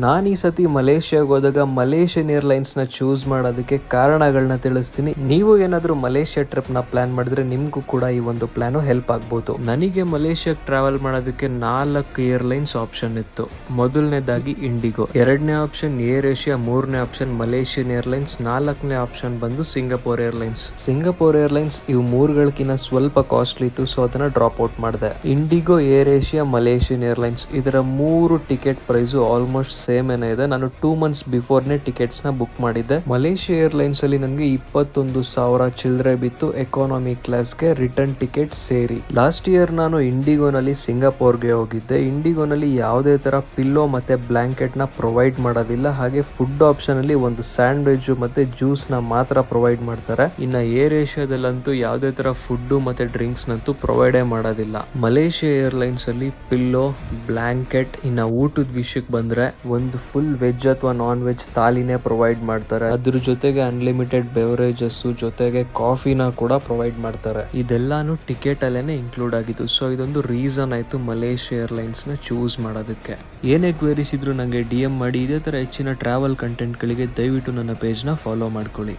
ನಾನು ಈ ಸತಿ ಮಲೇಷ್ಯಾಗೆ ಹೋದಾಗ ಮಲೇಷಿಯನ್ ಏರ್ಲೈನ್ಸ್ನ ಚೂಸ್ ಮಾಡೋದಕ್ಕೆ ಕಾರಣಗಳನ್ನ ತಿಳಿಸ್ತೀನಿ. ನೀವು ಏನಾದರೂ ಮಲೇಷ್ಯಾ ಟ್ರಿಪ್ನ ಪ್ಲಾನ್ ಮಾಡಿದ್ರೆ ನಿಮಗೂ ಕೂಡ ಈ ಒಂದು ಪ್ಲಾನು ಹೆಲ್ಪ್ ಆಗ್ಬೋದು. ನನಗೆ ಮಲೇಷ್ಯಾಗೆ ಟ್ರಾವೆಲ್ ಮಾಡೋದಕ್ಕೆ 4 ಏರ್ಲೈನ್ಸ್ ಆಪ್ಷನ್ ಇತ್ತು. ಮೊದಲನೇದಾಗಿ ಇಂಡಿಗೋ, ಎರಡನೇ ಆಪ್ಷನ್ ಏರ್ ಏಷ್ಯಾ, ಮೂರನೇ ಆಪ್ಷನ್ ಮಲೇಷಿಯನ್ ಏರ್ಲೈನ್ಸ್, 4ನೇ ಆಪ್ಷನ್ ಬಂದು ಸಿಂಗಾಪುರ್ ಏರ್ಲೈನ್ಸ್. ಸಿಂಗಾಪುರ್ ಏರ್ಲೈನ್ಸ್ ಇವು ಮೂರುಗಳಕ್ಕಿಂತ ಸ್ವಲ್ಪ ಕಾಸ್ಟ್ಲಿ ಇತ್ತು, ಸೊ ಅದನ್ನ ಡ್ರಾಪ್ ಔಟ್ ಮಾಡಿದೆ. IndiGo, air Asia, Malaysian airlines ಇದರ 3 ಟಿಕೆಟ್ ಪ್ರೈಸ್ ಆಲ್ಮೋಸ್ಟ್ ಸೇಮ್ ಏನೇ ಇದೆ. ನಾನು 2 ಮಂತ್ಸ್ ಬಿಫೋರ್ನೇ ಟಿಕೆಟ್ಸ್ ನ ಬುಕ್ ಮಾಡಿದ್ದೆ. ಮಲೇಷಿಯಾ ಏರ್ಲೈನ್ಸ್ ಅಲ್ಲಿ ನನಗೆ 21,000 ಚಿಲ್ಲರೆ ಬಿತ್ತು ಎಕಾನಮಿ ಕ್ಲಾಸ್ಗೆ ರಿಟರ್ನ್ ಟಿಕೆಟ್ ಸೇರಿ. ಲಾಸ್ಟ್ ಇಯರ್ ನಾನು ಇಂಡಿಗೋನಲ್ಲಿ ಸಿಂಗಾಪುರ್ಗೆ ಹೋಗಿದ್ದೆ. ಇಂಡಿಗೋನಲ್ಲಿ ಯಾವುದೇ ತರ ಪಿಲ್ಲೋ ಮತ್ತೆ ಬ್ಲಾಂಕೆಟ್ ನ ಪ್ರೊವೈಡ್ ಮಾಡೋದಿಲ್ಲ. ಹಾಗೆ ಫುಡ್ ಆಪ್ಷನ್ ಅಲ್ಲಿ ಒಂದು ಸ್ಯಾಂಡ್ವಿಚ್ ಮತ್ತೆ ಜ್ಯೂಸ್ ನ ಮಾತ್ರ ಪ್ರೊವೈಡ್ ಮಾಡ್ತಾರೆ. ಇನ್ನ ಏರ್ ಏಷ್ಯಾದಲ್ಲಂತೂ ಯಾವುದೇ ತರ ಫುಡ್ ಮತ್ತೆ ಡ್ರಿಂಕ್ಸ್ ನಂತೂ ಪ್ರೊವೈಡೇ ಮಾಡೋದಿಲ್ಲ. ಮಲೇಷಿಯಾ ಏರ್ಲೈನ್ಸ್ ಅಲ್ಲಿ ಪಿಲ್ಲೋ, ಬ್ಲಾಂಕೆಟ್, ಇನ್ನ ಊಟದ ವಿಷಯಕ್ಕೆ ಬಂದ್ರೆ ಒಂದು ಫುಲ್ ವೆಜ್ ಅಥವಾ ನಾನ್ ವೆಜ್ ಥಾಲಿನೇ ಪ್ರೊವೈಡ್ ಮಾಡ್ತಾರೆ. ಅದ್ರ ಜೊತೆಗೆ ಅನ್ಲಿಮಿಟೆಡ್ ಬೆವರೇಜಸ್ ಜೊತೆಗೆ ಕಾಫಿನ ಕೂಡ ಪ್ರೊವೈಡ್ ಮಾಡ್ತಾರೆ. ಇದೆಲ್ಲಾನು ಟಿಕೆಟ್ ಅಲ್ಲೇನೆ ಇನ್ಕ್ಲೂಡ್ ಆಗಿತ್ತು. ಸೊ ಇದೊಂದು ರೀಸನ್ ಆಯ್ತು ಮಲೇಷಿಯಾ ಏರ್ಲೈನ್ಸ್ ನ ಚೂಸ್ ಮಾಡೋದಕ್ಕೆ. ಏನೇ ಕ್ವೇರೀಸ್ ಇದ್ರು ನಂಗೆ DM ಮಾಡಿ. ಇದೇ ತರ ಹೆಚ್ಚಿನ ಟ್ರಾವೆಲ್ ಕಂಟೆಂಟ್ ಗಳಿಗೆ ದಯವಿಟ್ಟು ನನ್ನ ಪೇಜ್ ನ ಫಾಲೋ ಮಾಡ್ಕೊಳ್ಳಿ.